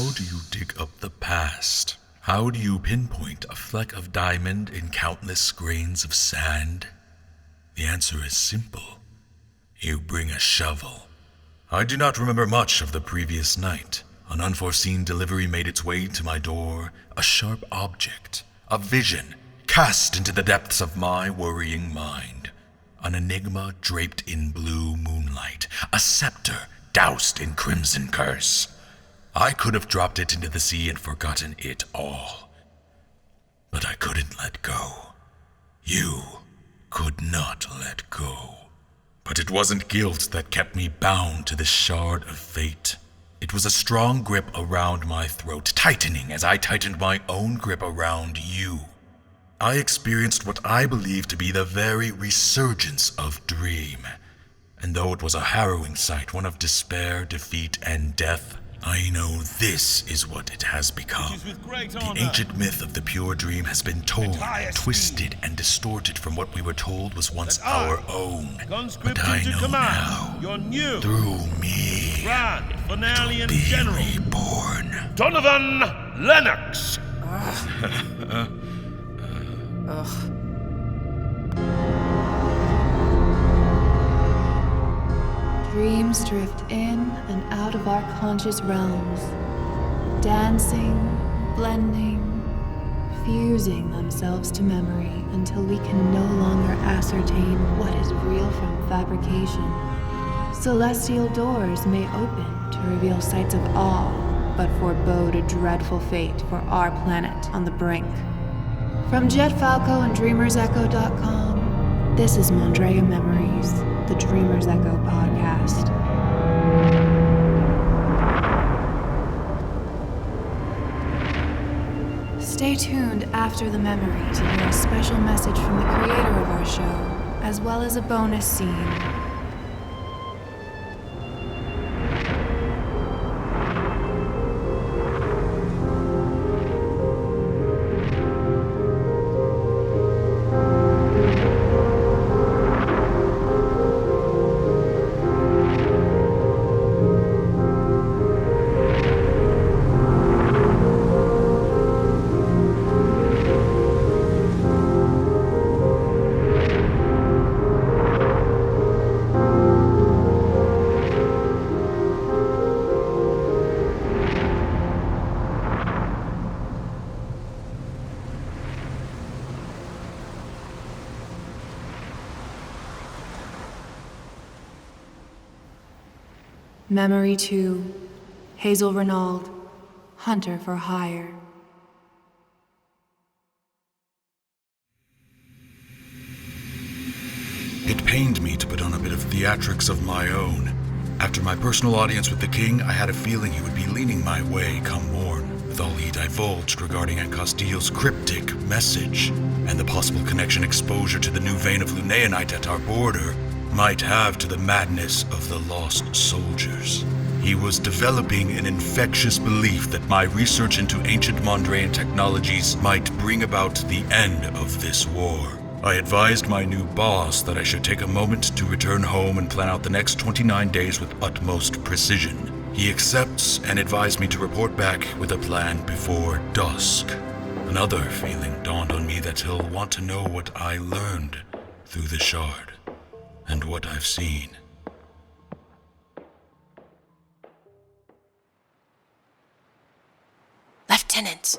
How do you dig up the past? How do you pinpoint a fleck of diamond in countless grains of sand? The answer is simple. You bring a shovel. I do not remember much of the previous night. An unforeseen delivery made its way to my door, a sharp object, a vision, cast into the depths of my worrying mind. An enigma draped in blue moonlight, a scepter doused in crimson curse. I could have dropped it into the sea and forgotten it all. But I couldn't let go. You could not let go. But it wasn't guilt that kept me bound to this shard of fate. It was a strong grip around my throat, tightening as I tightened my own grip around you. I experienced what I believe to be the very resurgence of dream. And though it was a harrowing sight, one of despair, defeat, and death, I know this is what it has become. The ancient myth of the pure dream has been torn, twisted, and distorted from what we were told was once our own. But I know now, through me, it'll be reborn. Donovan Lennox! Dreams drift in and out of our conscious realms, dancing, blending, fusing themselves to memory until we can no longer ascertain what is real from fabrication. Celestial doors may open to reveal sights of awe, but forebode a dreadful fate for our planet on the brink. From JetFalco and DreamersEcho.com, this is Mondrea Memories, the Dreamer's Echo podcast. Stay tuned after the memory to hear a special message from the creator of our show, as well as a bonus scene. Memory 2, Hazel Renauld, Hunter for Hire. It pained me to put on a bit of theatrics of my own. After my personal audience with the king, I had a feeling he would be leaning my way come morn, with all he divulged regarding Ancostiel's cryptic message, and the possible connection exposure to the new vein of Lunaeanite at our border might have to the madness of the lost soldiers. He was developing an infectious belief that my research into ancient Mondrean technologies might bring about the end of this war. I advised my new boss that I should take a moment to return home and plan out the next 29 days with utmost precision. He accepts and advised me to report back with a plan before dusk. Another feeling dawned on me that he'll want to know what I learned through the shard. And what I've seen. Lieutenant!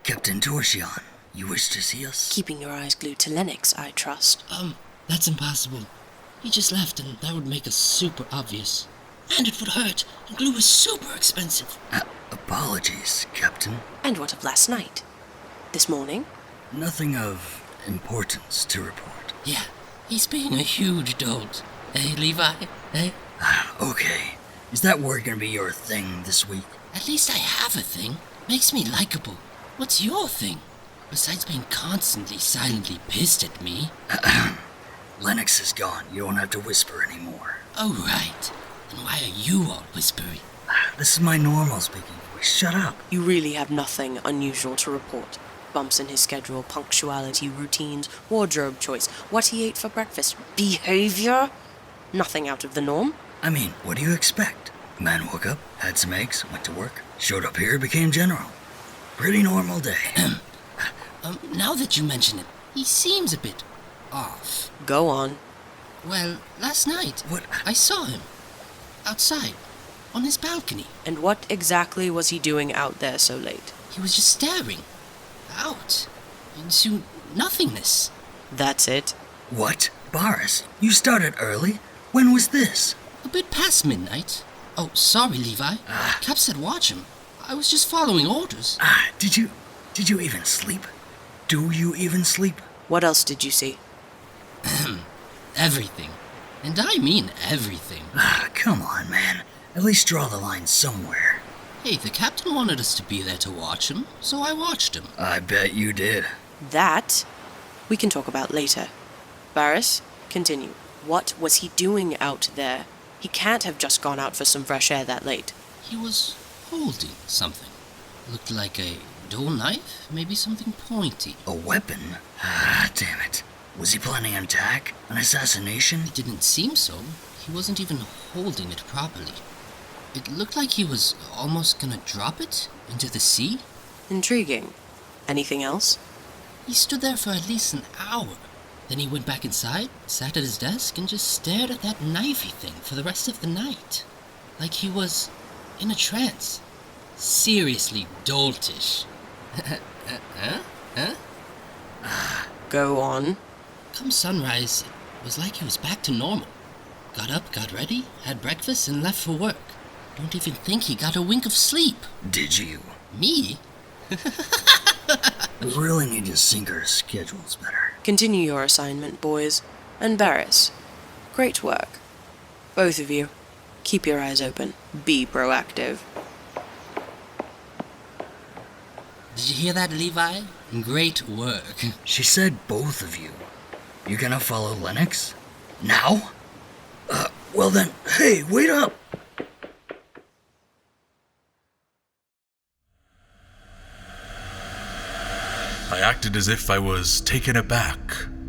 Captain Torsion, you wish to see us? Keeping your eyes glued to Lennox, I trust. That's impossible. He just left and that would make us super obvious. And it would hurt, and glue is super expensive. Apologies, Captain. And what of last night? This morning? Nothing of importance to report. Yeah. He's being a huge dolt. Hey, Levi? Hey? Okay. Is that word gonna be your thing this week? At least I have a thing. Makes me likable. What's your thing? Besides being constantly silently pissed at me. Lennox is gone. You don't have to whisper anymore. Oh, right. Then why are you all whispering? This is my normal speaking voice. Shut up. You really have nothing unusual to report. Bumps in his schedule, punctuality, routines, wardrobe choice, what he ate for breakfast, behavior? Nothing out of the norm? I mean, what do you expect? Man woke up, had some eggs, went to work, showed up here, became general. Pretty normal day. Now that you mention it, he seems a bit off. Go on. Well, last night, What? I saw him. Outside. On his balcony. And what exactly was he doing out there so late? He was just staring. Out. Into nothingness. That's it? What? Boris, you started early? When was this? A bit past midnight. Oh, sorry, Levi. Cap said watch him. I was just following orders. Did you even sleep? Do you even sleep? What else did you see? Everything. And I mean everything. Come on, man. At least draw the line somewhere. Hey, the captain wanted us to be there to watch him, so I watched him. I bet you did. That we can talk about later. Varys, continue. What was he doing out there? He can't have just gone out for some fresh air that late. He was holding something. Looked like a dull knife, maybe something pointy. A weapon? Damn it. Was he planning an attack? An assassination? It didn't seem so. He wasn't even holding it properly. It looked like he was almost gonna drop it into the sea. Intriguing. Anything else? He stood there for at least an hour. Then he went back inside, sat at his desk, and just stared at that knifey thing for the rest of the night. Like he was in a trance. Seriously doltish. Go on. Come sunrise, it was like he was back to normal. Got up, got ready, had breakfast, and left for work. Don't even think he got a wink of sleep. Did you? Me? We really need to sync our schedules better. Continue your assignment, boys. And Varys, great work. Both of you, keep your eyes open. Be proactive. Did you hear that, Levi? Great work. She said both of you. You gonna follow Lennox? Now? Well then, hey, wait up! I acted as if I was taken aback,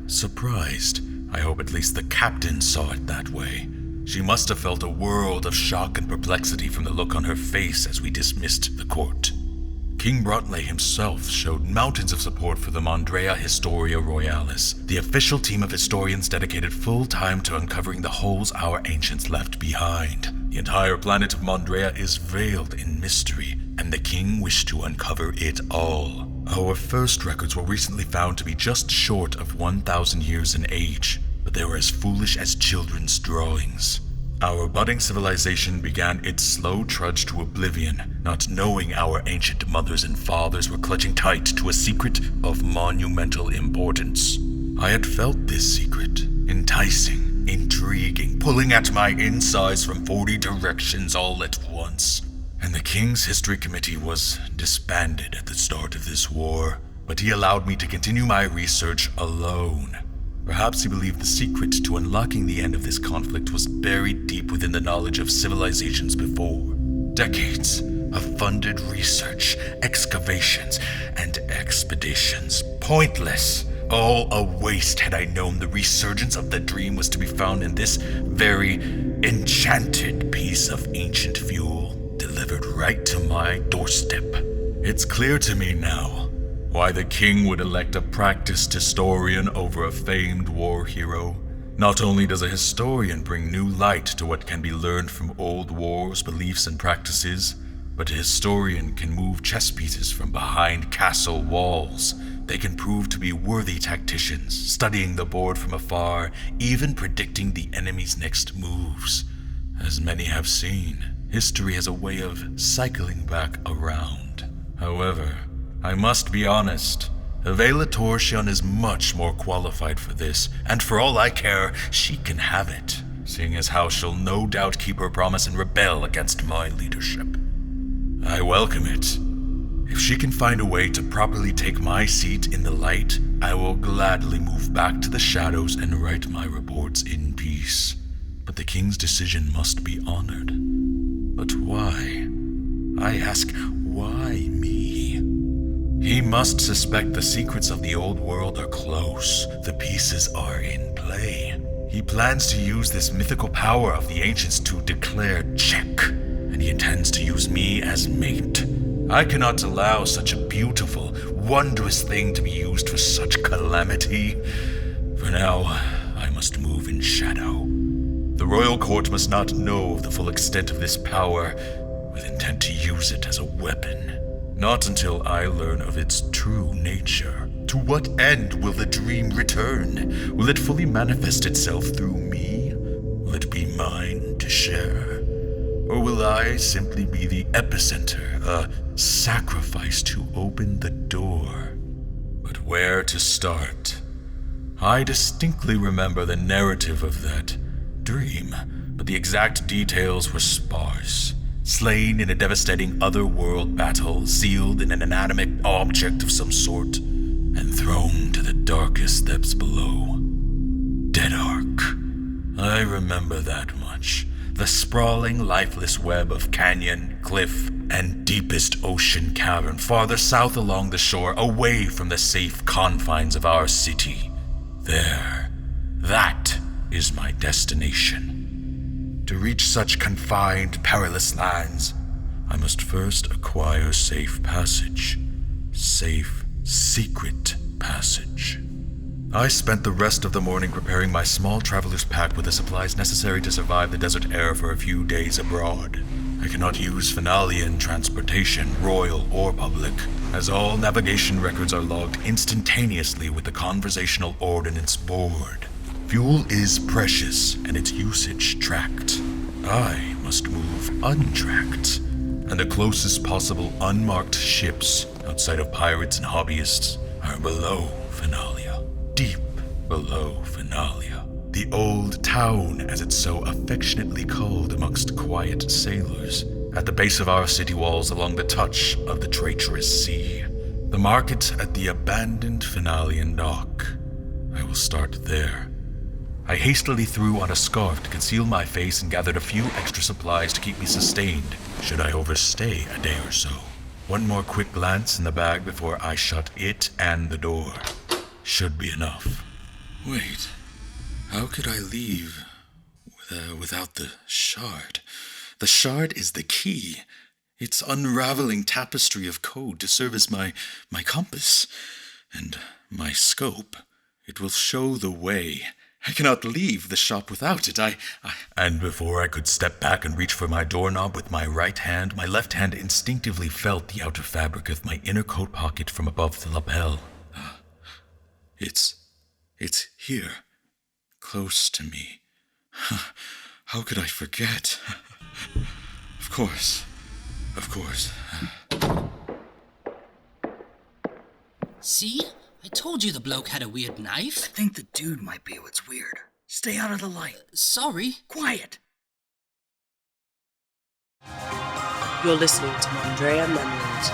surprised. I hope at least the captain saw it that way. She must have felt a world of shock and perplexity from the look on her face as we dismissed the court. King Brotley himself showed mountains of support for the Mondrea Historia Royalis, the official team of historians dedicated full time to uncovering the holes our ancients left behind. The entire planet of Mondrea is veiled in mystery, and the king wished to uncover it all. Our first records were recently found to be just short of 1,000 years in age, but they were as foolish as children's drawings. Our budding civilization began its slow trudge to oblivion, not knowing our ancient mothers and fathers were clutching tight to a secret of monumental importance. I had felt this secret, enticing, intriguing, pulling at my insides from 40 directions all at once. And the King's History Committee was disbanded at the start of this war, but he allowed me to continue my research alone. Perhaps he believed the secret to unlocking the end of this conflict was buried deep within the knowledge of civilizations before. Decades of funded research, excavations, and expeditions. Pointless. All a waste had I known the resurgence of the dream was to be found in this very enchanted piece of ancient fuel, delivered right to my doorstep. It's clear to me now why the king would elect a practiced historian over a famed war hero. Not only does a historian bring new light to what can be learned from old wars, beliefs, and practices, but a historian can move chess pieces from behind castle walls. They can prove to be worthy tacticians, studying the board from afar, even predicting the enemy's next moves. As many have seen, history has a way of cycling back around. However, I must be honest, Avela Torsion is much more qualified for this, and for all I care, she can have it, seeing as how she'll no doubt keep her promise and rebel against my leadership. I welcome it. If she can find a way to properly take my seat in the light, I will gladly move back to the shadows and write my reports in peace. But the king's decision must be honored. But why? I ask, why me? He must suspect the secrets of the old world are close. The pieces are in play. He plans to use this mythical power of the ancients to declare check. he intends to use me as mate. I cannot allow such a beautiful, wondrous thing to be used for such calamity. For now, I must move in shadow. The royal court must not know of the full extent of this power, with intent to use it as a weapon. Not until I learn of its true nature. To what end will the dream return? Will it fully manifest itself through me? Will it be mine to share? Or will I simply be the epicenter, a sacrifice to open the door? But where to start? I distinctly remember the narrative of that dream, but the exact details were sparse. Slain in a devastating other-world battle, sealed in an inanimate object of some sort, and thrown to the darkest depths below. Dead Ark. I remember that much. The sprawling, lifeless web of canyon, cliff, and deepest ocean cavern farther south along the shore, away from the safe confines of our city. There. That is my destination. To reach such confined, perilous lands, I must first acquire safe passage. Safe, secret passage. I spent the rest of the morning preparing my small traveler's pack with the supplies necessary to survive the desert air for a few days abroad. I cannot use Phenalian transportation, royal or public, as all navigation records are logged instantaneously with the Conversational Ordnance Board. Fuel is precious and its usage tracked. I must move untracked, and the closest possible unmarked ships outside of pirates and hobbyists are below Phenalia, deep below Phenalia. The old town, as it's so affectionately called amongst quiet sailors, at the base of our city walls along the touch of the treacherous sea. The market at the abandoned Phenalian dock. I will start there. I hastily threw on a scarf to conceal my face and gathered a few extra supplies to keep me sustained, should I overstay a day or so. One more quick glance in the bag before I shut it and the door. Should be enough. Wait, how could I leave without the shard? The shard is the key. Its unraveling tapestry of code to serve as my compass and my scope. It will show the way. I cannot leave the shop without it. And before I could step back and reach for my doorknob with my right hand, my left hand instinctively felt the outer fabric of my inner coat pocket from above the lapel. It's here, close to me. How could I forget? Of course. See? I told you the bloke had a weird knife. I think the dude might be what's weird. Stay out of the light. Sorry. Quiet. You're listening to Mondrea Memories.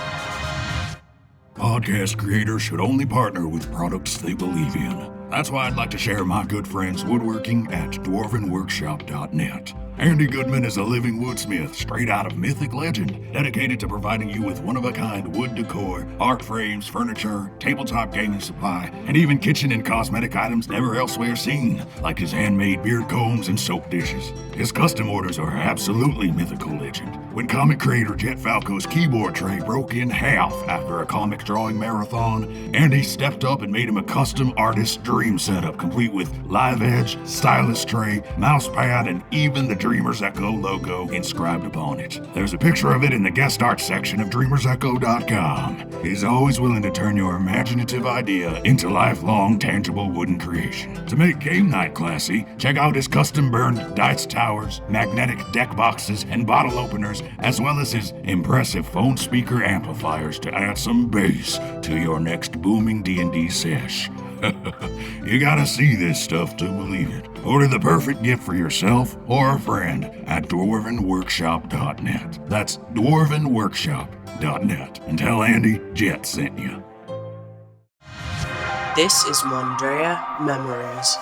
Podcast creators should only partner with products they believe in. That's why I'd like to share my good friends woodworking at dwarvenworkshop.net. Andy Goodman is a living woodsmith straight out of mythic legend, dedicated to providing you with one-of-a-kind wood decor, art frames, furniture, tabletop gaming supply, and even kitchen and cosmetic items never elsewhere seen, like his handmade beard combs and soap dishes. His custom orders are absolutely mythical legend. When comic creator JetFalco's keyboard tray broke in half after a comic drawing marathon, Andy stepped up and made him a custom artist dream setup, complete with live edge, stylus tray, mouse pad, and even the Dreamer's Echo logo inscribed upon it. There's a picture of it in the guest art section of dreamersecho.com. He's always willing to turn your imaginative idea into lifelong tangible wooden creation. To make game night classy, check out his custom burned dice towers, magnetic deck boxes, and bottle openers, as well as his impressive phone speaker amplifiers to add some bass to your next booming D&D sesh. You gotta see this stuff to believe it. Order the perfect gift for yourself or a friend at dwarvenworkshop.net. That's dwarvenworkshop.net. And tell Andy Jet sent you. This is Mondrea Memories.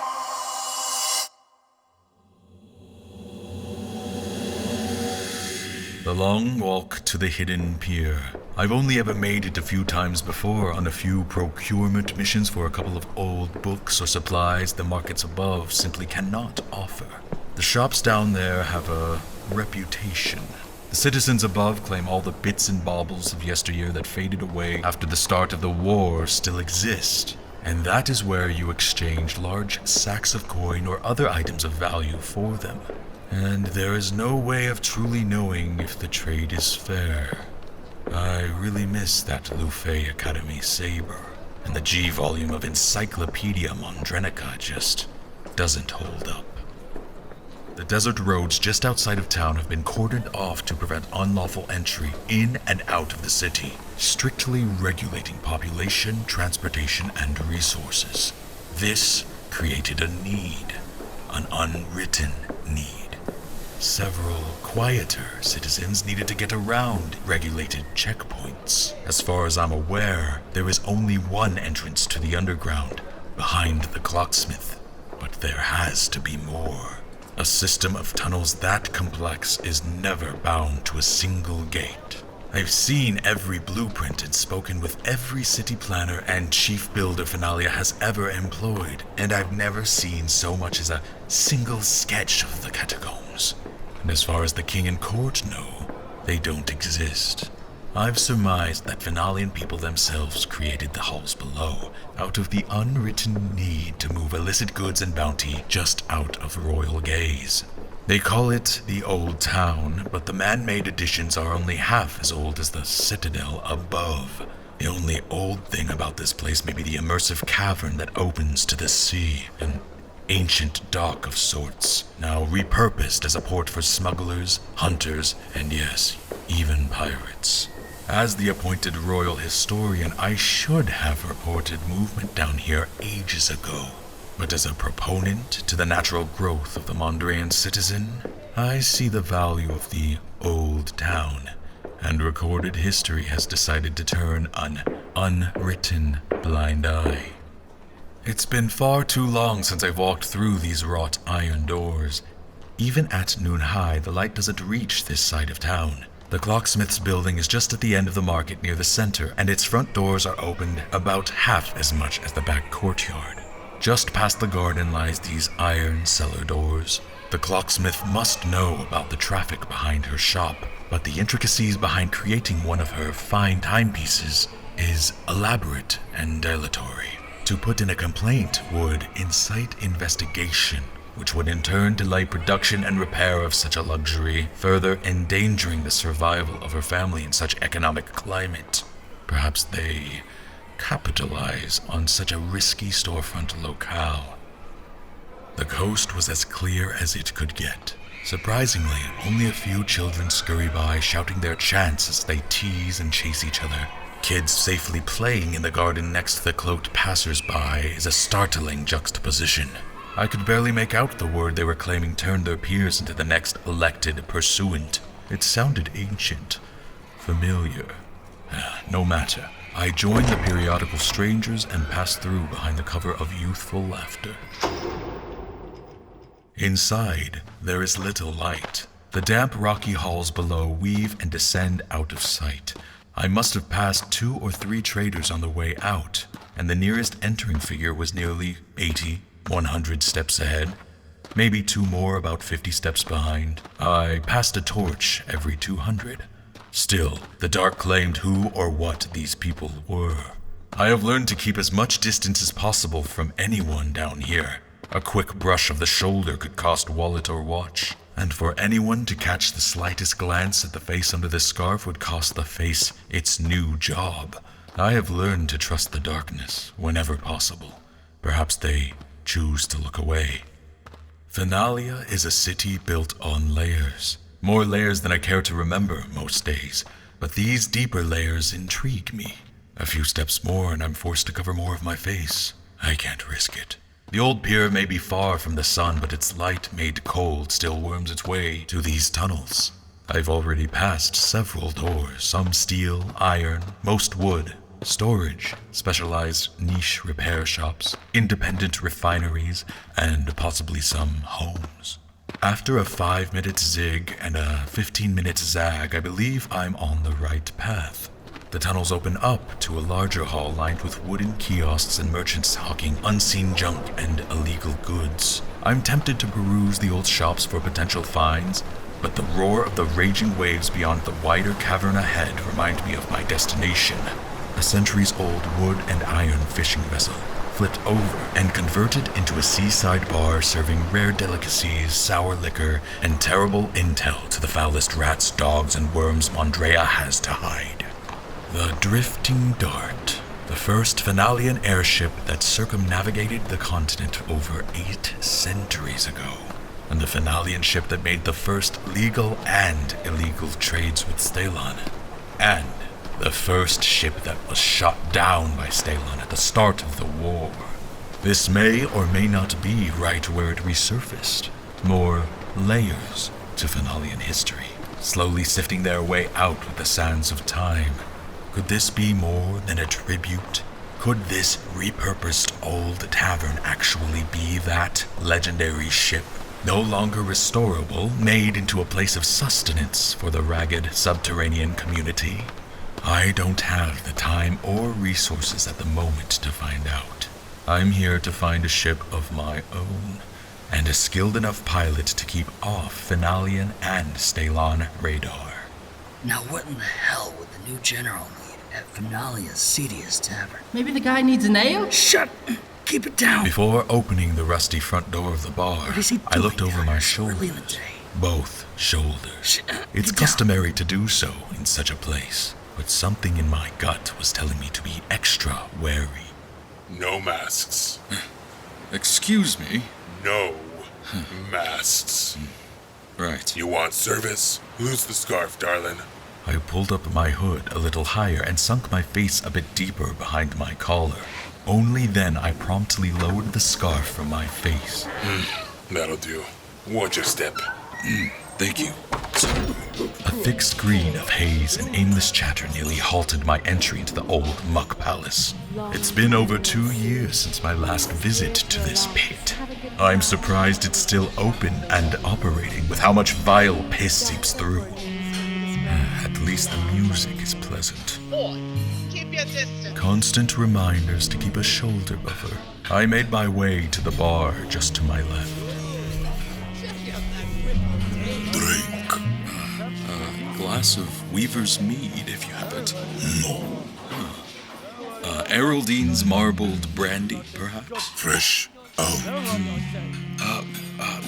The long walk to the hidden pier. I've only ever made it a few times before on a few procurement missions for a couple of old books or supplies the markets above simply cannot offer. The shops down there have a reputation. The citizens above claim all the bits and baubles of yesteryear that faded away after the start of the war still exist, and that is where you exchange large sacks of coin or other items of value for them. And there is no way of truly knowing if the trade is fair. I really miss that Lufay Academy saber, and the G volume of Encyclopedia Mondrea just doesn't hold up. The desert roads just outside of town have been cordoned off to prevent unlawful entry in and out of the city, strictly regulating population, transportation, and resources. This created a need, an unwritten need. Several quieter citizens needed to get around regulated checkpoints. As far as I'm aware, there is only one entrance to the underground, behind the clocksmith, but there has to be more. A system of tunnels that complex is never bound to a single gate. I've seen every blueprint and spoken with every city planner and chief builder Finalia has ever employed, and I've never seen so much as a single sketch of the catacombs. And as far as the king and court know, they don't exist. I've surmised that Finalian people themselves created the halls below, out of the unwritten need to move illicit goods and bounty just out of royal gaze. They call it the Old Town, but the man-made additions are only half as old as the citadel above. The only old thing about this place may be the immersive cavern that opens to the sea, an ancient dock of sorts, now repurposed as a port for smugglers, hunters, and yes, even pirates. As the appointed royal historian, I should have reported movement down here ages ago. But as a proponent to the natural growth of the Mondrean citizen, I see the value of the Old Town, and recorded history has decided to turn an unwritten blind eye. It's been far too long since I've walked through these wrought iron doors. Even at noon high, the light doesn't reach this side of town. The clocksmith's building is just at the end of the market near the center, and its front doors are opened about half as much as the back courtyard. Just past the garden lies these iron cellar doors. The clocksmith must know about the traffic behind her shop, but the intricacies behind creating one of her fine timepieces is elaborate and dilatory. To put in a complaint would incite investigation, which would in turn delay production and repair of such a luxury, further endangering the survival of her family in such economic climate. Perhaps they capitalize on such a risky storefront locale. The coast was as clear as it could get. Surprisingly, only a few children scurry by shouting their chants as they tease and chase each other. Kids safely playing in the garden next to the cloaked passers-by is a startling juxtaposition. I could barely make out the word they were claiming turned their peers into the next elected pursuant. It sounded ancient, familiar. No matter. I joined the periodical strangers and passed through behind the cover of youthful laughter. Inside, there is little light. The damp, rocky halls below weave and descend out of sight. I must have passed 2 or 3 traders on the way out, and the nearest entering figure was nearly 80, 100 steps ahead. Maybe 2 more about 50 steps behind. I passed a torch every 200. Still, the dark claimed who or what these people were. I have learned to keep as much distance as possible from anyone down here. A quick brush of the shoulder could cost wallet or watch, and for anyone to catch the slightest glance at the face under the scarf would cost the face its new job. I have learned to trust the darkness whenever possible. Perhaps they choose to look away. Finalia is a city built on layers. More layers than I care to remember most days, but these deeper layers intrigue me. A few steps more and I'm forced to cover more of my face. I can't risk it. The old pier may be far from the sun, but its light made cold still worms its way to these tunnels. I've already passed several doors, some steel, iron, most wood, storage, specialized niche repair shops, independent refineries, and possibly some homes. After a 5-minute zig and a 15-minute zag, I believe I'm on the right path. The tunnels open up to a larger hall lined with wooden kiosks and merchants hawking unseen junk and illegal goods. I'm tempted to peruse the old shops for potential finds, but the roar of the raging waves beyond the wider cavern ahead remind me of my destination. A centuries-old wood and iron fishing vessel, flipped over and converted into a seaside bar serving rare delicacies, sour liquor, and terrible intel to the foulest rats, dogs, and worms Mondrea has to hide. The Drifting Dart, the first Phenalian airship that circumnavigated the continent over 8 centuries ago, and the Phenalian ship that made the first legal and illegal trades with Stalon, and the first ship that was shot down by Stalon at the start of the war. This may or may not be right where it resurfaced. More layers to Phenalian history, slowly sifting their way out with the sands of time. Could this be more than a tribute? Could this repurposed old tavern actually be that legendary ship, no longer restorable, made into a place of sustenance for the ragged subterranean community? I don't have the time or resources at the moment to find out. I'm here to find a ship of my own, and a skilled enough pilot to keep off Phenalian and Stalon radar. Now what in the hell would the new general need at Phenalia's seediest tavern? Maybe the guy needs an ale? Shut! Keep it down! Before opening the rusty front door of the bar, What is he I looked doing over down my here so early in the shoulders. day? Both shoulders. It's Get down. customary to do so in such a place, but something in my gut was telling me to be extra wary. No masks. Excuse me? No masks. Right. You want service? Lose the scarf, darling. I pulled up my hood a little higher and sunk my face a bit deeper behind my collar. Only then I promptly lowered the scarf from my face. That'll do. Watch your step. Thank you. A thick screen of haze and aimless chatter nearly halted my entry into the old muck palace. It's been over 2 years since my last visit to this pit. I'm surprised it's still open and operating with how much vile piss seeps through. At least the music is pleasant. Keep your distance. Constant reminders to keep a shoulder buffer. I made my way to the bar just to my left. Drink. A glass of Weaver's Mead, if you have it. No. Eraldine's Marbled Brandy, perhaps? Fresh out.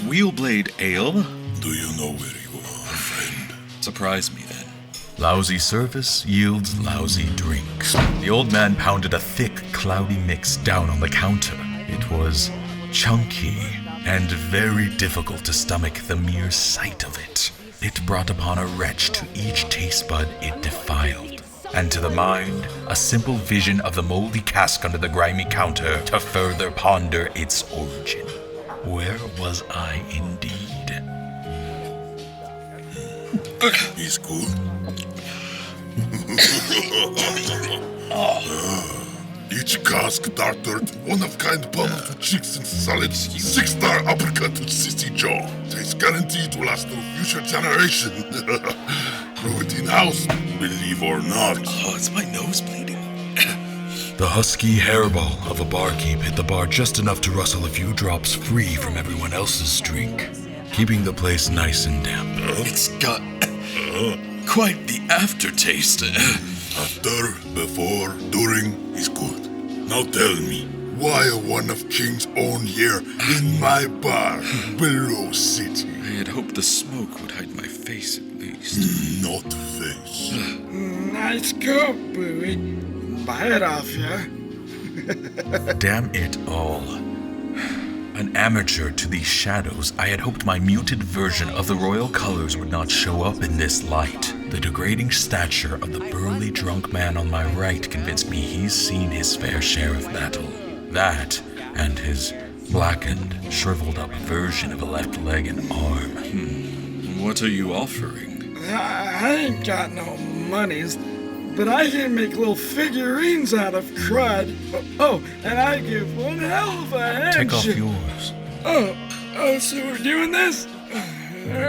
Wheelblade Ale? Do you know where you are, friend? Surprise me then. Lousy service yields lousy drinks. The old man pounded a thick, cloudy mix down on the counter. It was chunky and very difficult to stomach the mere sight of it. It brought upon a retch to each taste bud it defiled, and to the mind, a simple vision of the moldy cask under the grimy counter to further ponder its origin. Where was I indeed? He's good. Each cask darted, one-of-kind pummels with cheeks and solid 6-star uppercut with sissy jaw. Tastes guaranteed to last through future generation. Prove it in-house, believe or not. Oh, it's my nose bleeding. The husky hairball of a barkeep hit the bar just enough to rustle a few drops free from everyone else's drink, keeping the place nice and damp. It's got quite the aftertaste. After, before, during is good. Now tell me, why one of King's own here in my bar, below city? I had hoped the smoke would hide my face at least. Not face. Nice go, Bowie. Buy it off ya. Damn it all. An amateur to these shadows, I had hoped my muted version of the royal colors would not show up in this light. The degrading stature of the burly drunk man on my right convinced me he's seen his fair share of battle. That, and his blackened, shriveled up version of a left leg and arm. What are you offering? I ain't got no monies, but I can make little figurines out of crud. Oh, and I give one hell of a handshake. Take off yours. Oh, so we're doing this?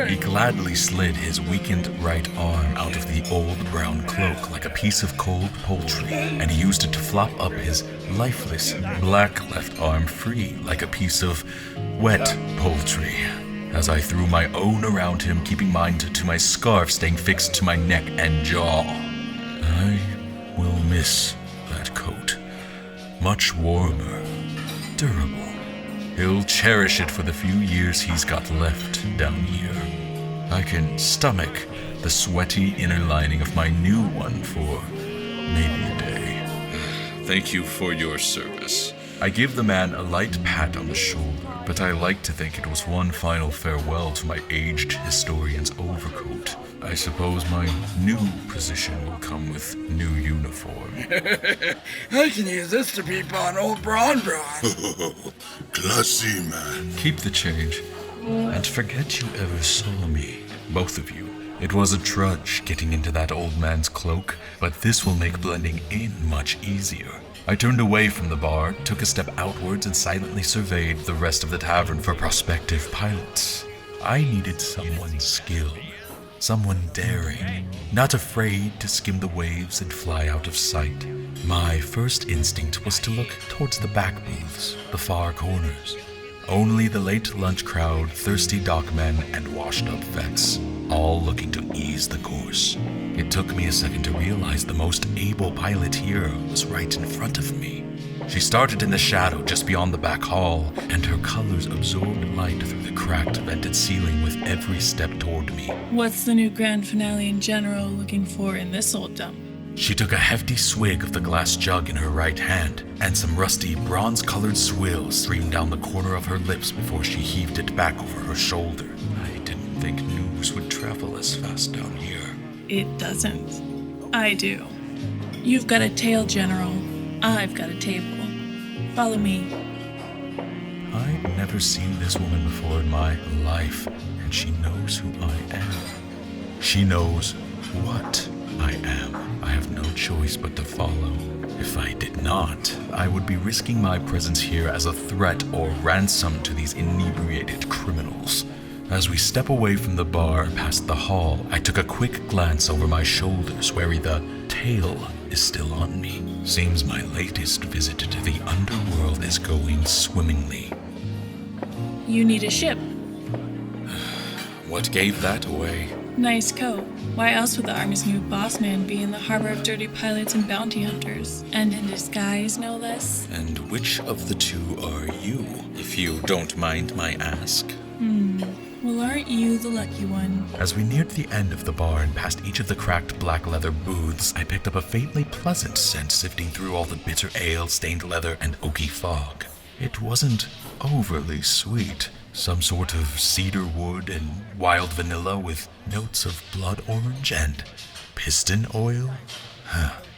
He gladly slid his weakened right arm out of the old brown cloak like a piece of cold poultry, and he used it to flop up his lifeless black left arm free like a piece of wet poultry. as I threw my own around him, keeping mine to my scarf staying fixed to my neck and jaw. I will miss that coat. Much warmer, durable. He'll cherish it for the few years he's got left down here. I can stomach the sweaty inner lining of my new one for maybe a day. Thank you for your service. I give the man a light pat on the shoulder, but I like to think it was one final farewell to my aged historian's overcoat. I suppose my new position will come with new uniform. I can use this to peep on old Braun. Classy, man. Keep the change, and forget you ever saw me, both of you. It was a trudge getting into that old man's cloak, but this will make blending in much easier. I turned away from the bar, took a step outwards, and silently surveyed the rest of the tavern for prospective pilots. I needed someone skilled, someone daring, not afraid to skim the waves and fly out of sight. My first instinct was to look towards the back booths, the far corners. Only the late lunch crowd, thirsty dockmen, and washed-up vets, all looking to ease the course. It took me a second to realize the most able pilot here was right in front of me. She started in the shadow just beyond the back hall, and her colors absorbed light through the cracked, vented ceiling with every step toward me. What's the new grand finale in general looking for in this old dump? She took a hefty swig of the glass jug in her right hand, and some rusty, bronze-colored swill streamed down the corner of her lips before she heaved it back over her shoulder. I didn't think news would travel as fast down here. It doesn't. I do. You've got a tail, General. I've got a table. Follow me. I'd never seen this woman before in my life, and she knows who I am. She knows what I am. I have no choice but to follow. If I did not, I would be risking my presence here as a threat or ransom to these inebriated criminals. As we step away from the bar past the hall, I took a quick glance over my shoulders, wary the tail is still on me. Seems my latest visit to the underworld is going swimmingly. You need a ship. What gave that away? Nice coat. Why else would the Army's new boss man be in the harbor of dirty pilots and bounty hunters? And in disguise, no less? And which of the two are you, if you don't mind my ask? Well, aren't you the lucky one? As we neared the end of the bar and past each of the cracked black leather booths, I picked up a faintly pleasant scent sifting through all the bitter ale, stained leather, and oaky fog. It wasn't overly sweet. Some sort of cedar wood and wild vanilla with notes of blood orange and piston oil.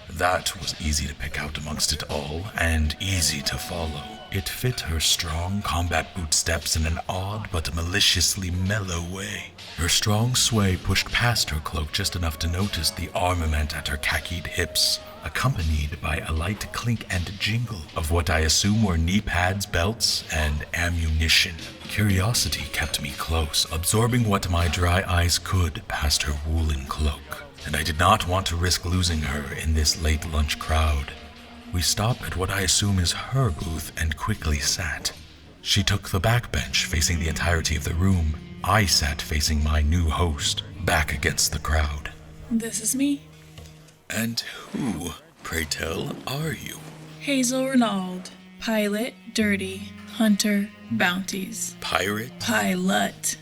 That was easy to pick out amongst it all, and easy to follow. It fit her strong combat boot steps in an odd but maliciously mellow way. Her strong sway pushed past her cloak just enough to notice the armament at her khakied hips, accompanied by a light clink and jingle of what I assume were knee pads, belts, and ammunition. Curiosity kept me close, absorbing what my dry eyes could past her woolen cloak, and I did not want to risk losing her in this late lunch crowd. We stop at what I assume is her booth and quickly sat. She took the back bench facing the entirety of the room. I sat facing my new host, back against the crowd. This is me. And who, pray tell, are you? Hazel Renauld. Pilot, dirty, hunter, bounties. Pirate? Pilot.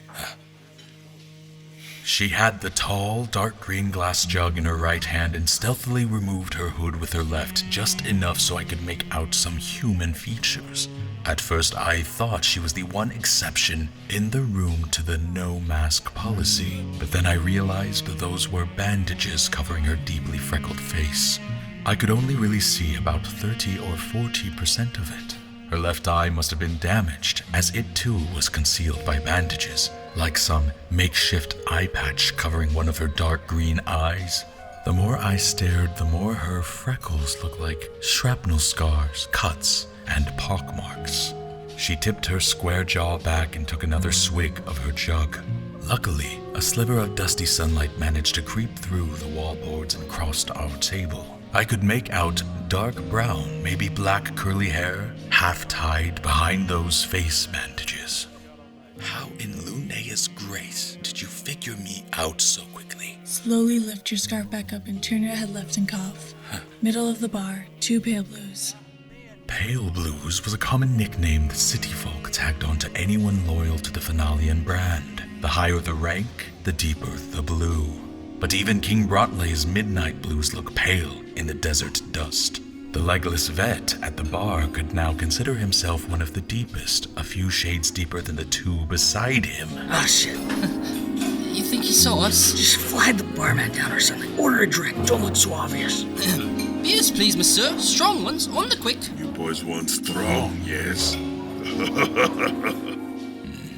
She had the tall, dark green glass jug in her right hand and stealthily removed her hood with her left, just enough so I could make out some human features. At first I thought she was the one exception in the room to the no-mask policy, but then I realized those were bandages covering her deeply freckled face. I could only really see about 30 or 40% of it. Her left eye must have been damaged, as it too was concealed by bandages, like some makeshift eye patch covering one of her dark green eyes. The more I stared, the more her freckles looked like shrapnel scars, cuts, and pockmarks. She tipped her square jaw back and took another swig of her jug. Luckily, a sliver of dusty sunlight managed to creep through the wallboards and crossed our table. I could make out dark brown, maybe black curly hair, half tied behind those face bandages. How in Lune out so quickly? Slowly lift your scarf back up and turn your head left and cough. Middle of the bar, 2 pale blues. Pale Blues was a common nickname that city folk tagged on to anyone loyal to the Phenalian brand. The higher the rank, the deeper the blue. But even King Brotley's midnight blues look pale in the desert dust. The legless vet at the bar could now consider himself one of the deepest, a few shades deeper than the 2 beside him. Ah, shit. You think he saw us? Just flag the barman down or something. Order a drink. Don't look so obvious. Beers, please, monsieur. Strong ones, on the quick. You boys want strong, yes?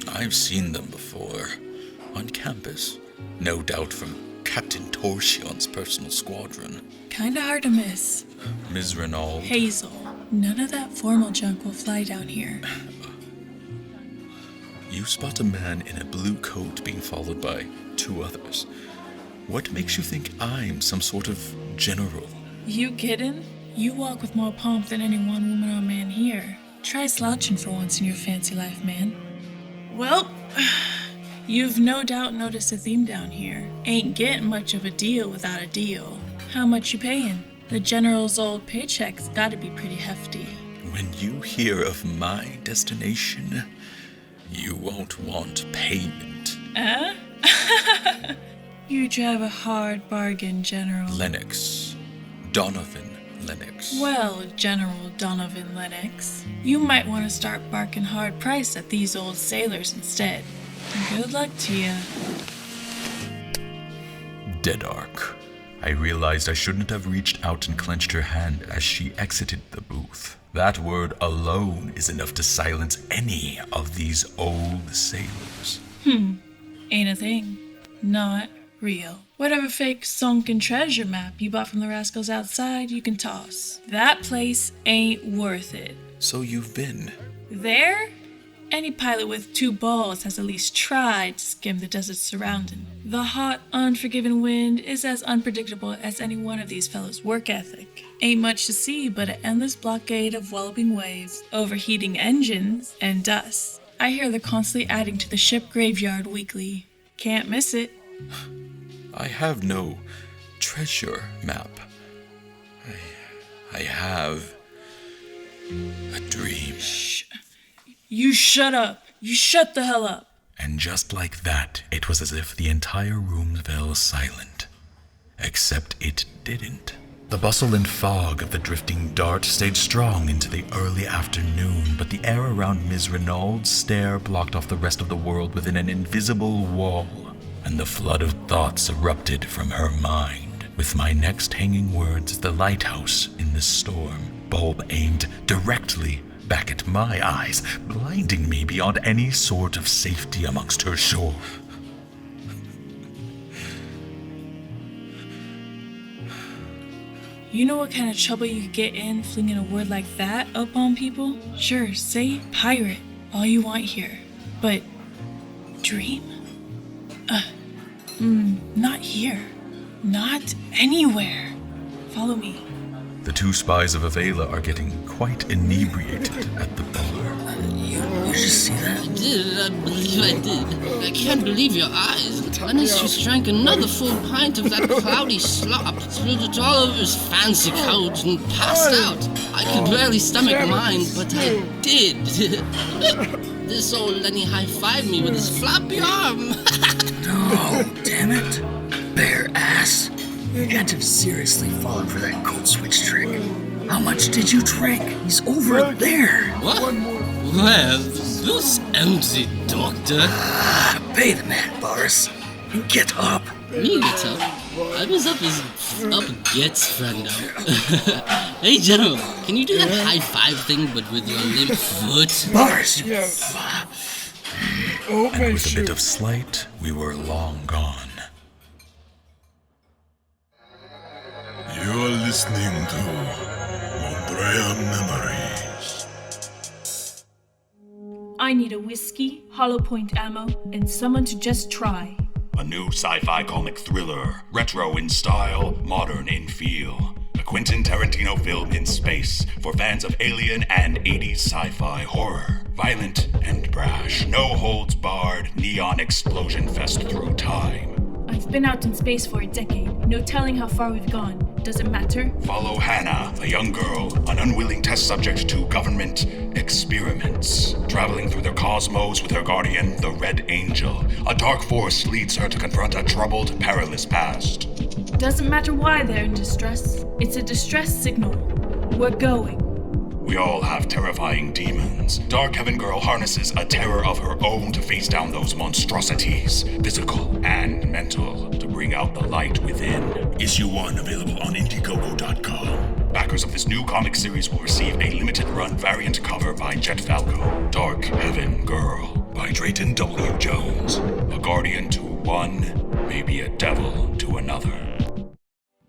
I've seen them before. On campus. No doubt from Captain Torsion's personal squadron. Kinda hard to miss. Ms. Renauld. Hazel. None of that formal junk will fly down here. You spot a man in a blue coat being followed by 2 others. What makes you think I'm some sort of general? You kiddin'? You walk with more pomp than any one woman or man here. Try slouching for once in your fancy life, man. Well, you've no doubt noticed a theme down here. Ain't getting much of a deal without a deal. How much you payin'? The general's old paycheck's gotta be pretty hefty. When you hear of my destination, you won't want payment. You drive a hard bargain, General. Lennox. Donovan Lennox. Well, General Donovan Lennox, you might want to start barking hard price at these old sailors instead. Good luck to you. Dead arc. I realized I shouldn't have reached out and clenched her hand as she exited the booth. That word alone is enough to silence any of these old sailors. Ain't a thing. Not real. Whatever fake sunken treasure map you bought from the rascals outside, you can toss. That place ain't worth it. So you've been. There? Any pilot with 2 balls has at least tried to skim the desert surrounding. The hot, unforgiving wind is as unpredictable as any one of these fellows' work ethic. Ain't much to see but an endless blockade of walloping waves, overheating engines, and dust. I hear they're constantly adding to the ship graveyard weekly. Can't miss it. I have no treasure map. I have a dream. Shh. You shut up. You shut the hell up. And just like that, it was as if the entire room fell silent. Except it didn't. The bustle and fog of the drifting dart stayed strong into the early afternoon, but the air around Ms. Renaud's stare blocked off the rest of the world within an invisible wall, and the flood of thoughts erupted from her mind. With my next hanging words as the lighthouse in the storm, bulb aimed directly back at my eyes, blinding me beyond any sort of safety amongst her shore. You know what kind of trouble you could get in flinging a word like that up on people? Sure, say pirate, all you want here. But dream? Not here. Not anywhere. Follow me. The 2 spies of Avela are getting quite inebriated at the bar. You just see that? I did. I believe I did. I can't believe your eyes. Lennox just drank another full pint of that cloudy slop, spilled it all over his fancy coat, and passed out. I could barely stomach mine, but I did. This old Lenny high-fived me with his floppy arm. No, damn it. Bare ass. You had to have seriously fallen for that code switch trick. How much did you drink? He's over there. What? Well, this empty, Doctor. Pay the man, Boris. And get up. Me get up? I was up as up gets, friendo. Hey, General, can you do that high-five thing but with your limp foot? Boris, you... And with a bit of slight, we were long gone. You're listening to Mondrea Memories. I need a whiskey, hollow point ammo, and someone to just try. A new sci-fi comic thriller, retro in style, modern in feel. A Quentin Tarantino film in space for fans of alien and 80s sci-fi horror. Violent and brash, no holds barred, neon explosion fest through time. I We've been out in space for a decade. No telling how far we've gone. Does it matter? Follow Hannah, a young girl, an unwilling test subject to government experiments. Traveling through the cosmos with her guardian, the Red Angel. A dark force leads her to confront a troubled, perilous past. Doesn't matter why they're in distress. It's a distress signal. We're going. We all have terrifying demons. Dark Heaven Girl harnesses a terror of her own to face down those monstrosities, physical and mental, to bring out the light within. Issue 1 available on Indiegogo.com. Backers of this new comic series will receive a limited-run variant cover by JetFalco. Dark Heaven Girl by Drayton W. Jones. A guardian to one, maybe a devil to another.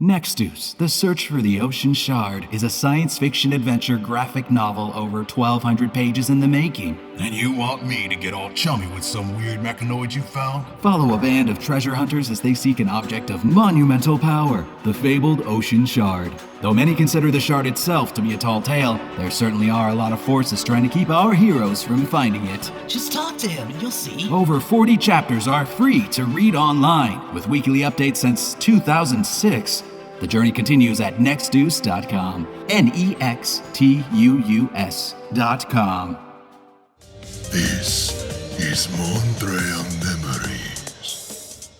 Nextus, The Search for the Ocean Shard, is a science fiction adventure graphic novel over 1,200 pages in the making. And you want me to get all chummy with some weird mechanoid you found? Follow a band of treasure hunters as they seek an object of monumental power, the fabled Ocean Shard. Though many consider the shard itself to be a tall tale, there certainly are a lot of forces trying to keep our heroes from finding it. Just talk to him and you'll see. Over 40 chapters are free to read online, with weekly updates since 2006. The journey continues at nextus.com. Nextus.com. This is Mondrea Memories.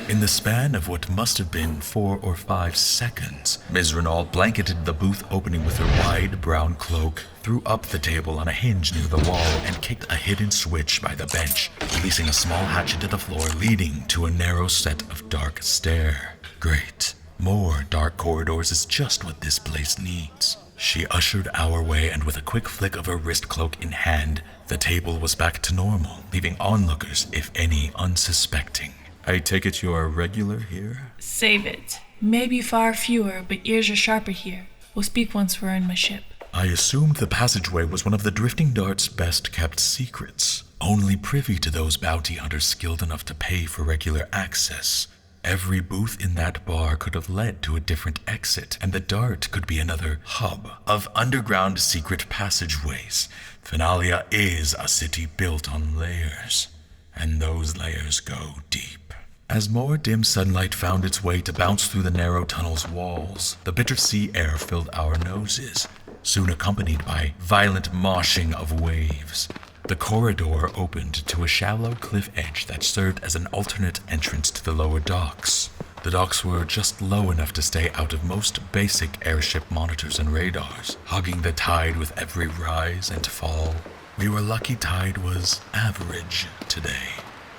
In the span of what must have been 4 or 5 seconds, Ms. Renauld blanketed the booth opening with her wide brown cloak, threw up the table on a hinge near the wall, and kicked a hidden switch by the bench, releasing a small hatch into the floor leading to a narrow set of dark stair. Great. More dark corridors is just what this place needs. She ushered our way, and with a quick flick of her wrist cloak in hand, the table was back to normal, leaving onlookers, if any, unsuspecting. I take it you're a regular here? Save it. Maybe far fewer, but ears are sharper here. We'll speak once we're in my ship. I assumed the passageway was one of the Drifting Dart's best-kept secrets, only privy to those bounty hunters skilled enough to pay for regular access. Every booth in that bar could have led to a different exit, and the Dart could be another hub of underground secret passageways. Finalia is a city built on layers, and those layers go deep. As more dim sunlight found its way to bounce through the narrow tunnel's walls, the bitter sea air filled our noses, soon accompanied by violent moshing of waves. The corridor opened to a shallow cliff edge that served as an alternate entrance to the lower docks. The docks were just low enough to stay out of most basic airship monitors and radars, hugging the tide with every rise and fall. We were lucky tide was average today.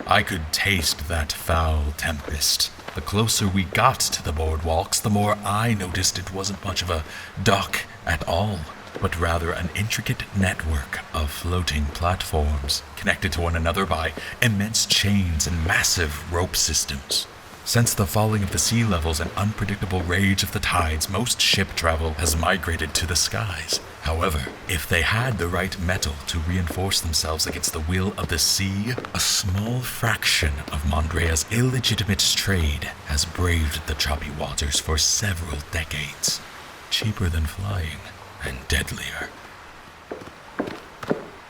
I could taste that foul tempest. The closer we got to the boardwalks, the more I noticed it wasn't much of a dock at all, but rather an intricate network of floating platforms connected to one another by immense chains and massive rope systems. Since the falling of the sea levels and unpredictable rage of the tides, most ship travel has migrated to the skies. However, if they had the right metal to reinforce themselves against the will of the sea, a small fraction of Mondrea's illegitimate trade has braved the choppy waters for several decades. Cheaper than flying, and deadlier.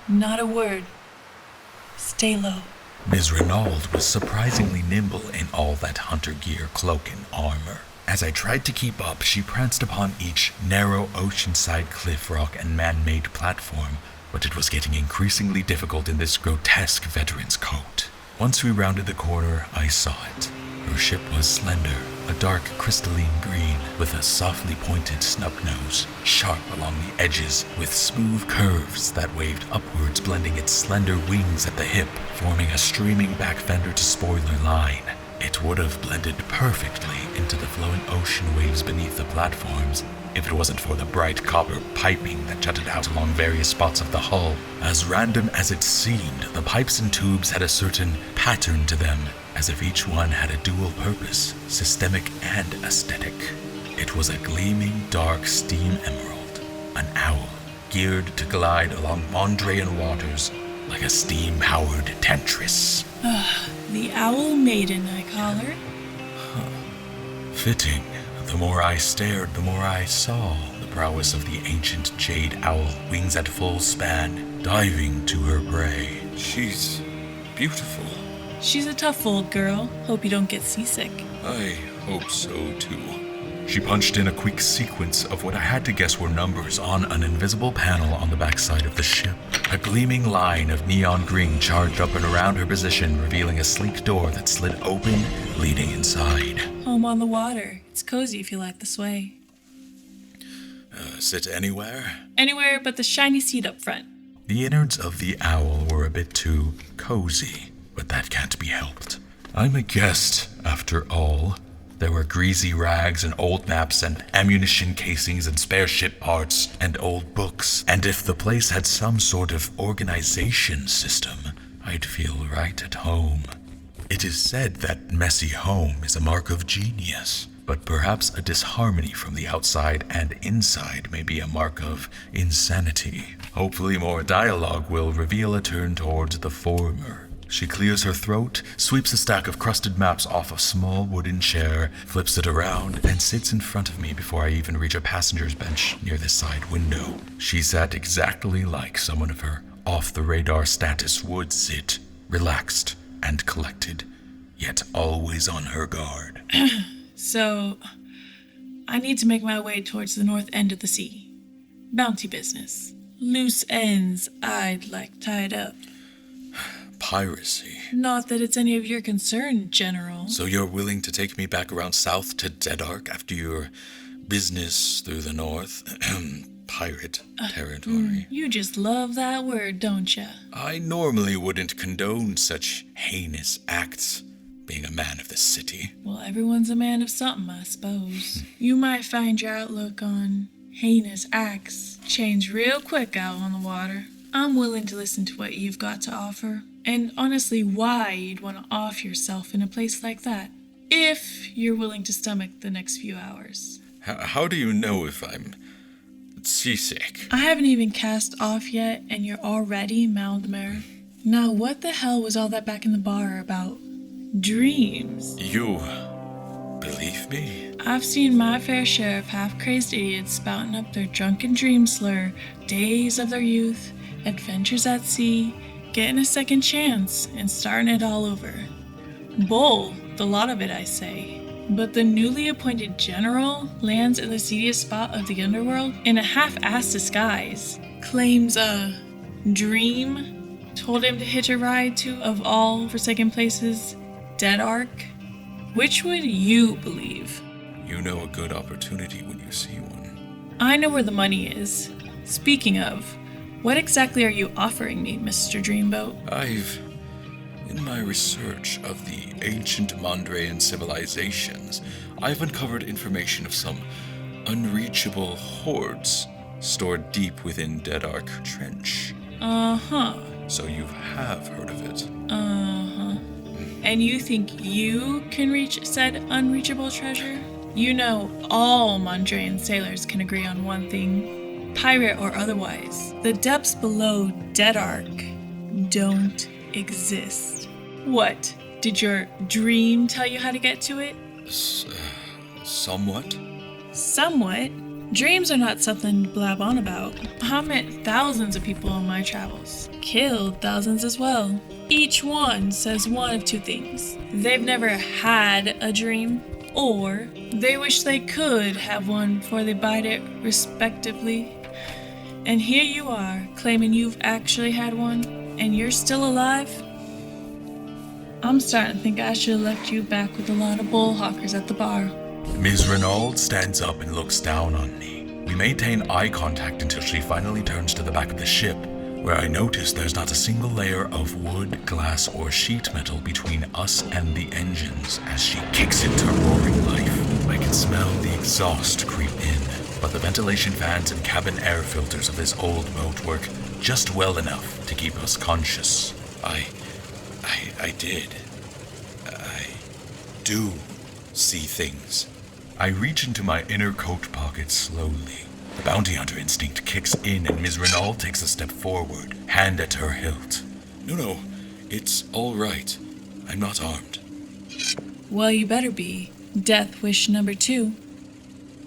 Not a word. Stay low. Ms. Renauld was surprisingly nimble in all that hunter gear, cloak, and armor. As I tried to keep up, she pranced upon each narrow oceanside cliff rock and man-made platform, but it was getting increasingly difficult in this grotesque veteran's coat. Once we rounded the corner, I saw it. Her ship was slender, a dark crystalline green with a softly pointed snub nose, sharp along the edges with smooth curves that waved upwards, blending its slender wings at the hip, forming a streaming back fender to spoiler line. It would have blended perfectly into the flowing ocean waves beneath the platforms if it wasn't for the bright copper piping that jutted out along various spots of the hull. As random as it seemed, the pipes and tubes had a certain pattern to them, as if each one had a dual purpose, systemic and aesthetic. It was a gleaming, dark steam emerald, an owl, geared to glide along Mondrean waters like a steam-powered Tantris. The Owl Maiden, I call her. Fitting. The more I stared, the more I saw the prowess of the ancient jade owl, wings at full span, diving to her prey. She's beautiful. She's a tough old girl. Hope you don't get seasick. I hope so, too. She punched in a quick sequence of what I had to guess were numbers on an invisible panel on the backside of the ship. A gleaming line of neon green charged up and around her position, revealing a sleek door that slid open, leading inside. Home on the water. It's cozy if you like the sway. Sit anywhere? Anywhere but the shiny seat up front. The innards of the owl were a bit too cozy, but that can't be helped. I'm a guest, after all. There were greasy rags and old maps and ammunition casings and spare ship parts and old books. And if the place had some sort of organization system, I'd feel right at home. It is said that messy home is a mark of genius, but perhaps a disharmony from the outside and inside may be a mark of insanity. Hopefully more dialogue will reveal a turn towards the former. She clears her throat, sweeps a stack of crusted maps off a small wooden chair, flips it around, and sits in front of me before I even reach a passenger's bench near the side window. She sat exactly like someone of her off-the-radar status would sit, relaxed and collected, yet always on her guard. So, I need to make my way towards the north end of the sea. Bounty business. Loose ends I'd like tied up. Piracy. Not that it's any of your concern, General. So you're willing to take me back around south to Dedark after your business through the north? Pirate territory. You just love that word, don't ya? I normally wouldn't condone such heinous acts, being a man of the city. Well, everyone's a man of something, I suppose. You might find your outlook on heinous acts change real quick out on the water. I'm willing to listen to what you've got to offer. And honestly, why you'd want to off yourself in a place like that, if you're willing to stomach the next few hours. How do you know if I'm seasick? I haven't even cast off yet, and you're already Mondrea. Now, what the hell was all that back in the bar about dreams? You believe me? I've seen my fair share of half-crazed idiots spouting up their drunken dream slur, days of their youth, adventures at sea, getting a second chance, and starting it all over. Bull, the lot of it, I say. But the newly appointed general lands in the seediest spot of the underworld in a half-assed disguise, claims a dream told him to hitch a ride to, of all forsaken places, Dedark. Which would you believe? You know a good opportunity when you see one. I know where the money is. Speaking of, what exactly are you offering me, Mr. Dreamboat? In my research of the ancient Mondrean civilizations, I've uncovered information of some unreachable hordes stored deep within Dedark Trench. Uh-huh. So you have heard of it? Uh-huh. And you think you can reach said unreachable treasure? You know all Mondrean sailors can agree on one thing, pirate or otherwise. The depths below Dedark don't exist. What? Did your dream tell you how to get to it? Somewhat. Somewhat? Dreams are not something to blab on about. I met thousands of people on my travels. Killed thousands as well. Each one says one of two things. They've never had a dream, or they wish they could have one before they bite it, respectively. And here you are, claiming you've actually had one, and you're still alive? I'm starting to think I should have left you back with a lot of bullhawkers at the bar. Ms. Renauld stands up and looks down on me. We maintain eye contact until she finally turns to the back of the ship, where I notice there's not a single layer of wood, glass, or sheet metal between us and the engines as she kicks into roaring life. I can smell the exhaust creep in, but the ventilation fans and cabin air filters of this old boat work just well enough to keep us conscious. I do see things. I reach into my inner coat pocket slowly. The bounty hunter instinct kicks in and Ms. Renauld takes a step forward, hand at her hilt. No, it's all right. I'm not armed. Well, you better be. Death wish number 2.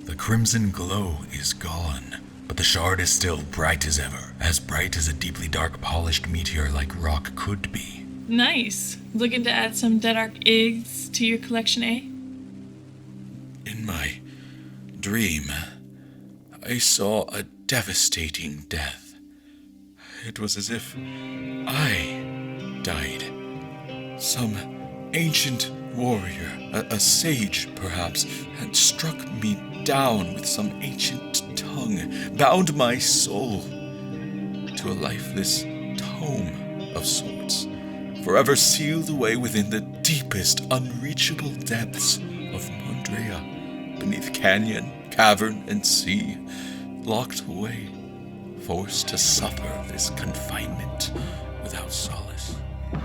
The crimson glow is gone, but the shard is still bright as ever, as bright as a deeply dark polished meteor like rock could be. Nice. Looking to add some Dead Arc eggs to your collection, eh? In my dream, I saw a devastating death. It was as if I died. Some ancient warrior, a sage perhaps, had struck me down with some ancient tongue, bound my soul to a lifeless tome of sorts, forever sealed away within the deepest, unreachable depths of Mondrea, beneath canyon, cavern, and sea, locked away, forced to suffer this confinement without solace.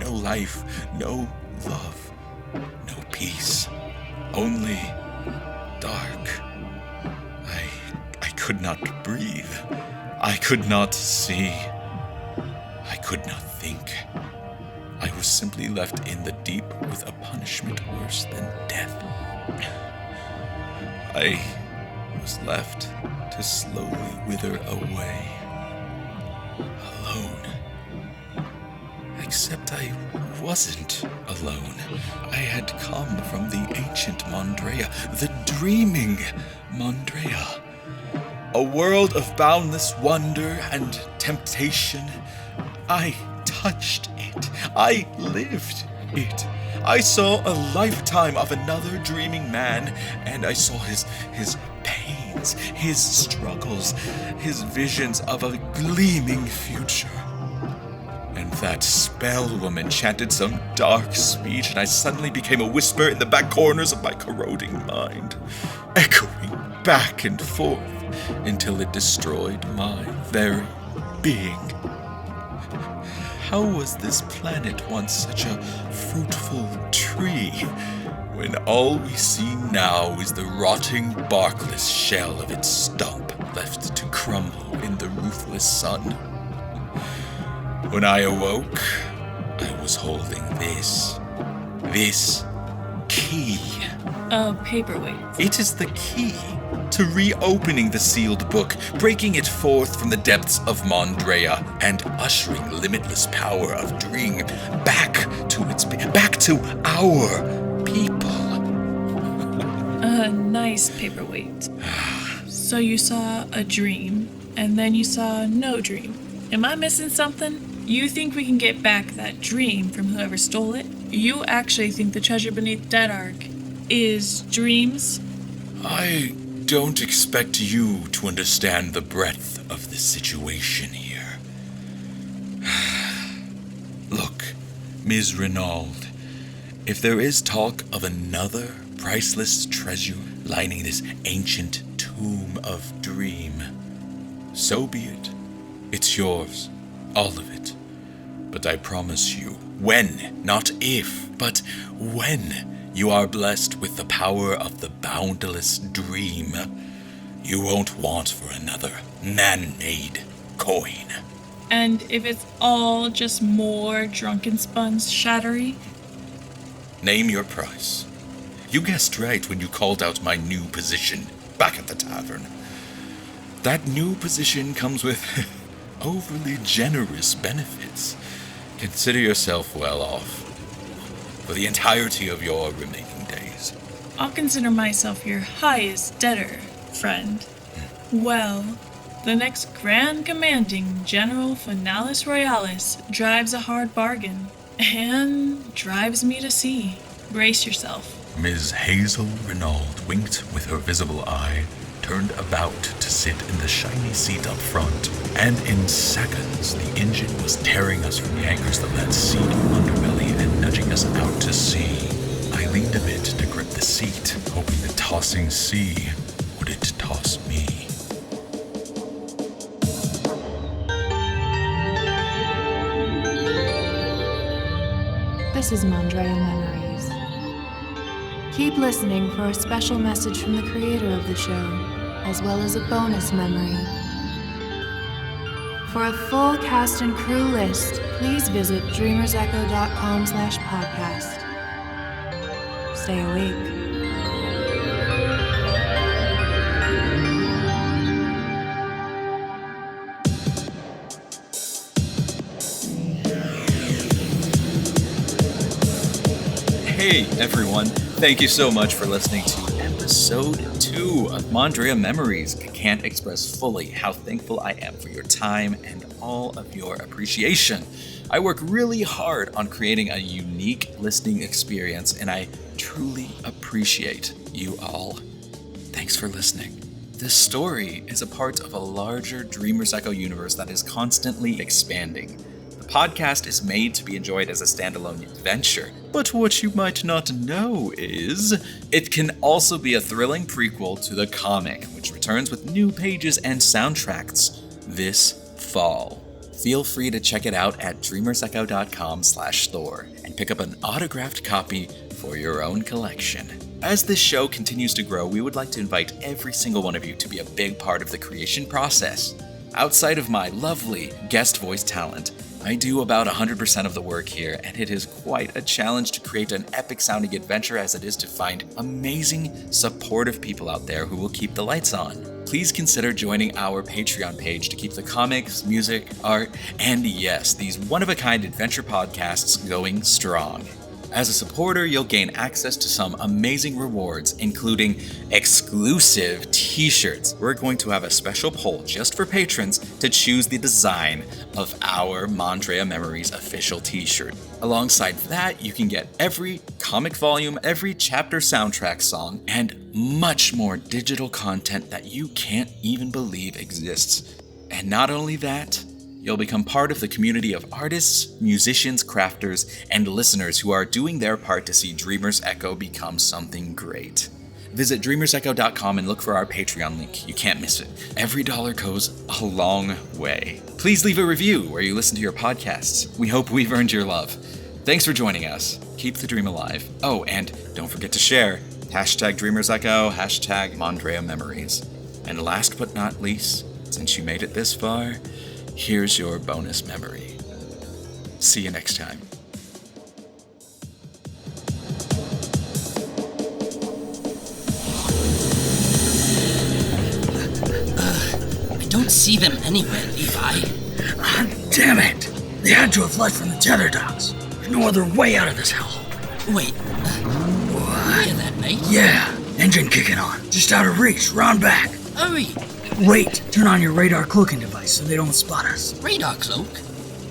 No life, no love, no peace, only dark. I could not breathe. I could not see. I could not think. I was simply left in the deep with a punishment worse than death. I was left to slowly wither away, alone. Except I wasn't alone. I had come from the ancient Mondrea, the dreaming Mondrea. A world of boundless wonder and temptation. I touched it. I lived it. I saw a lifetime of another dreaming man, and I saw his pains, his struggles, his visions of a gleaming future. And that spell woman chanted some dark speech, and I suddenly became a whisper in the back corners of my corroding mind, echoing back and forth until it destroyed my very being. How was this planet once such a fruitful tree, when all we see now is the rotting, barkless shell of its stump left to crumble in the ruthless sun? When I awoke, I was holding this key. A paperweight. It is the key to reopening the sealed book, breaking it forth from the depths of Mondrea, and ushering limitless power of Dream back to our people. A nice paperweight. So you saw a dream, and then you saw no dream. Am I missing something? You think we can get back that dream from whoever stole it? You actually think the treasure beneath Dead Arc is dreams? I don't expect you to understand the breadth of the situation here. Look, Ms. Renauld, if there is talk of another priceless treasure lining this ancient tomb of dream, so be it. It's yours, all of it. But I promise you, when, not if, but when you are blessed with the power of the boundless dream, you won't want for another man-made coin. And if it's all just more drunken spuns shattery? Name your price. You guessed right when you called out my new position back at the tavern. That new position comes with overly generous benefits. Consider yourself well off for the entirety of your remaining days. I'll consider myself your highest debtor, friend. Well, the next Grand Commanding General Finalis Royalis drives a hard bargain, and drives me to sea. Brace yourself. Ms. Hazel Renauld winked with her visible eye, turned about to sit in the shiny seat up front, and in seconds the engine was tearing us from the anchors of that seedy underbelly and nudging us out to sea. I leaned a bit to grip the seat, hoping the tossing sea wouldn't toss me. This is Mondrea Memories. Keep listening for a special message from the creator of the show, as well as a bonus memory. For a full cast and crew list, please visit dreamersecho.com/podcast. Stay awake. Hey everyone, thank you so much for listening to episode 2 of Mondrea Memories. I can't express fully how thankful I am for your time and all of your appreciation. I work really hard on creating a unique listening experience, and I truly appreciate you all. Thanks for listening. This story is a part of a larger Dreamer's Echo universe that is constantly expanding. The podcast is made to be enjoyed as a standalone adventure, but what you might not know is it can also be a thrilling prequel to the comic, which returns with new pages and soundtracks this fall. Feel free to check it out at dreamersecho.com/store and pick up an autographed copy for your own collection. As this show continues to grow, we would like to invite every single one of you to be a big part of the creation process. Outside of my lovely guest voice talent, I do about 100% of the work here, and it is quite a challenge to create an epic-sounding adventure as it is to find amazing, supportive people out there who will keep the lights on. Please consider joining our Patreon page to keep the comics, music, art, and yes, these one-of-a-kind adventure podcasts going strong. As a supporter, you'll gain access to some amazing rewards, including exclusive t-shirts. We're going to have a special poll just for patrons to choose the design of our Mondrea Memories official t-shirt. Alongside that, you can get every comic volume, every chapter soundtrack song, and much more digital content that you can't even believe exists. And not only that, you'll become part of the community of artists, musicians, crafters, and listeners who are doing their part to see Dreamer's Echo become something great. Visit dreamersecho.com and look for our Patreon link. You can't miss it. Every dollar goes a long way. Please leave a review where you listen to your podcasts. We hope we've earned your love. Thanks for joining us. Keep the dream alive. Oh, and don't forget to share. #Dreamer's Echo, #Mondrea Memories. And last but not least, since you made it this far, here's your bonus memory. See you next time. I don't see them anywhere, Levi. Ah, damn it! They had to have left from the tether docks. There's no other way out of this hellhole. Wait, What? hear that, mate? Yeah, engine kicking on. Just out of reach, round back. Hurry! Wait, turn on your radar cloaking device so they don't spot us. Radar cloak?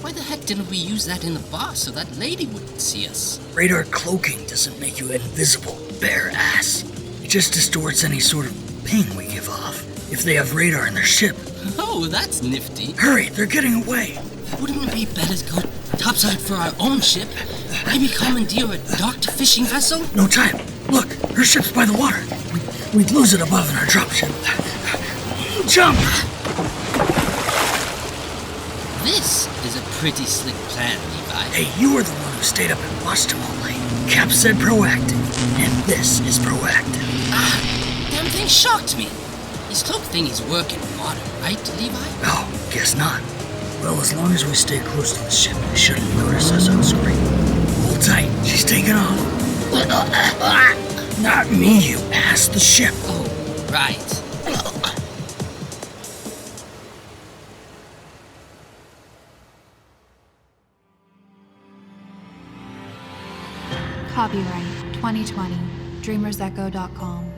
Why the heck didn't we use that in the bar so that lady wouldn't see us? Radar cloaking doesn't make you invisible, bare ass. It just distorts any sort of ping we give off. If they have radar in their ship. Oh, that's nifty. Hurry, they're getting away. Wouldn't it be better to go topside for our own ship? Maybe commandeer a docked fishing vessel? No time. Look, her ship's by the water. We'd lose it above in our dropship. Jump! This is a pretty slick plan, Levi. Hey, you were the one who stayed up and watched him all night. Cap said proactive, and this is proactive. Ah, damn thing shocked me. His cloak thing is working water, right, Levi? Oh, guess not. Well, as long as we stay close to the ship, they shouldn't notice us on screen. Hold tight, she's taking off. Not me, you ass, the ship. Oh, right. Copyright 2020, dreamersecho.com.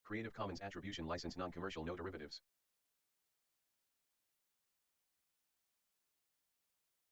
Creative Commons Attribution License Non-Commercial No Derivatives.